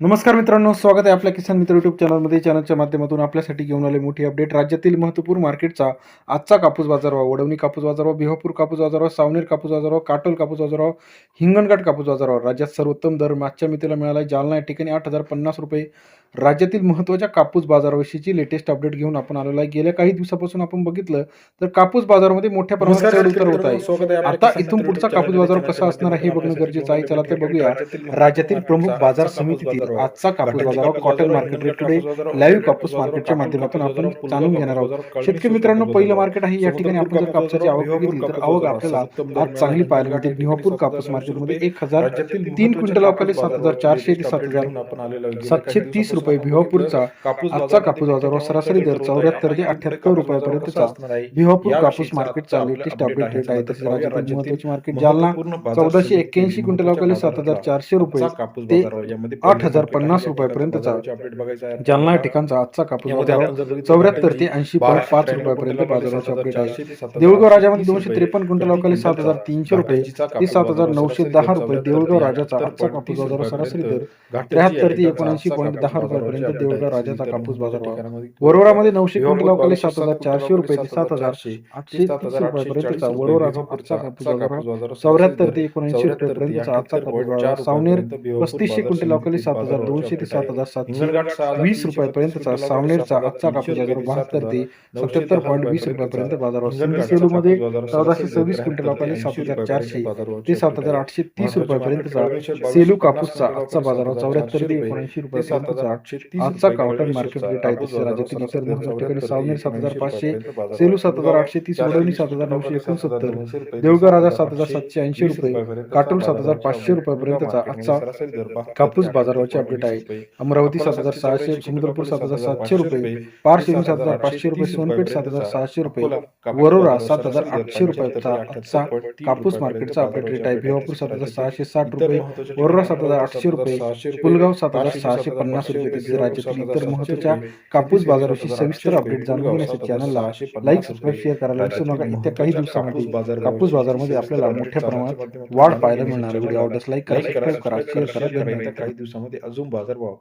नमस्कार मित्रांनो, स्वागत आहे आपल्या किसान मित्र यूट्यूब चॅनलमध्ये. चॅनलच्या माध्यमातून आपल्यासाठी घेऊन आले मोठी अपडेट. राज्यातील महत्त्वपूर्ण मार्केटचा आजचा कापूस बाजारभाव, वडवणी कापूस बाजारभाव, बिहापूर कापूस बाजारभाव, सावनेर कापूस बाजारभाव, काटोल कापूस बाजारभाव, हिंगणघाट कापूस बाजारभाव. राज्यात सर्वोत्तम दर मागच्या मितीला मिळाला आहे. जालना या ठिकाणी ₹8,050. राज्यातील महत्त्वाच्या कापूस बाजाराविषयीची लेटेस्ट अपडेट घेऊन आपण आलेलो आहे. गेल्या काही दिवसापासून आपण बघितलं तर कापूस बाजारामध्ये मोठ्या प्रमाणात चढ उतार होत आहे. आता इथून पुढचा कापूस बाजार कसा असणार आहे हे बघणं गरजेचं आहे. चला तर बघूया राज्यातील प्रमुख बाजार समितीतील आजचा कापूस बाजारावर cotton market rate today live कापूस मार्केटच्या माध्यमातून आपण जाणून घेणार आहोत. शेतकरी मित्रांनो, पहिलं मार्केट आहे. या ठिकाणी आपण जर कापसाची आवक बघितली तर आवक आपल्याला आज चांगली पाहायला मिळते. बिहापूर कापूस मार्केटमध्ये 1,003 क्विंटल अवकाली 7,400 ते 7,730 रुपये. बिहापूरचा आजचा कापूस बाजारावर सरासरी दर 74 ते 78 रुपयापर्यंतचा बिहापूर कापूस मार्केटचा लेटेस्ट अपडेट रेट आहे. तसेच राज्यातील महत्त्वाची मार्केट जालना 1481 क्विंटल अवकाली 7,400 रुपये ते 8,050 रुपयापर्यंतचा जालना या ठिकाणचा आजचा कापूस बाजार 74 ते 80.5 रुपयापर्यंत बाजाराचे अपडेट आहे. देऊळगाव राजामध्ये 253 क्विंटल अवकाली 7,300 रुपये ते 7,910 रुपये. देऊळगाव राजाचा आजचा कापूस बाजार सरासरी दर 73 ते 79.10 रुपयापर्यंत देऊळगाव राजाचा कापूस बाजार भाव. वरोरामध्ये 900 क्विंटल अवकाली 7,400 रुपये ते 7,830 रुपयापर्यंतचा वरोराचा आजचा कापूस बाजार 74 ते 79 रुपयापर्यंतचा आजचा कापूस बाजार. सावनेर 3500 क्विंटल अवकाली 7,200 ते 7,720 रुपयापर्यंतचा सावनेरचा आजचा कापूस बाजार 72 ते 77.20 रुपयापर्यंत बाजार. सिंधी सेलूमध्ये 1426 क्विंटल अवकाली 7,400 ते 7,830 रुपयापर्यंतचा सेलू कापूसचा आजचा बाजार 74 ते 79 रुपयापर्यंतचा आजचा कॉटन मार्केट रेट आहे. तसेच राज्यातील इतर महत्त्वाच्या ठिकाणी सावनेर 7,500, सेलू 7,830, वडवणी 7,969, देऊळगाव राजा 7,780 रुपये, काटोल 7,500 रुपयापर्यंतचा आजचा कापूस बाजाराचे अपडेट आहे. अमरावती 7,600, समुद्रपूर 7,700 रुपये, पारशिवनी 7,500 रुपये, सोनपेठ 7,600 रुपये, वरोरा 7,800 रुपयाचा आजचा कापूस मार्केटचा अपडेट रेट आहे. भिवापूर 7,660 रुपये, वरोरा 7,800 रुपये, पुलगाव 7,650 रुपये. तसेच राज्यातील इतर महत्त्वाच्या कापूस बाजाराविषयी सविस्तर अपडेट जाणून घेण्यासाठी चॅनलला लाईक, सबस्क्राईब, शेअर करायला विसरू नका. येत्या काही दिवसांमध्ये कापूस बाजारामध्ये आपल्याला मोठ्या प्रमाणात वाढ पाहायला मिळणार आहे. व्हिडिओ आवडल्यास लाईक करा, सबस्क्राईब करा, शेअर करा. काही दिवसामध्ये अजून बाजारभाव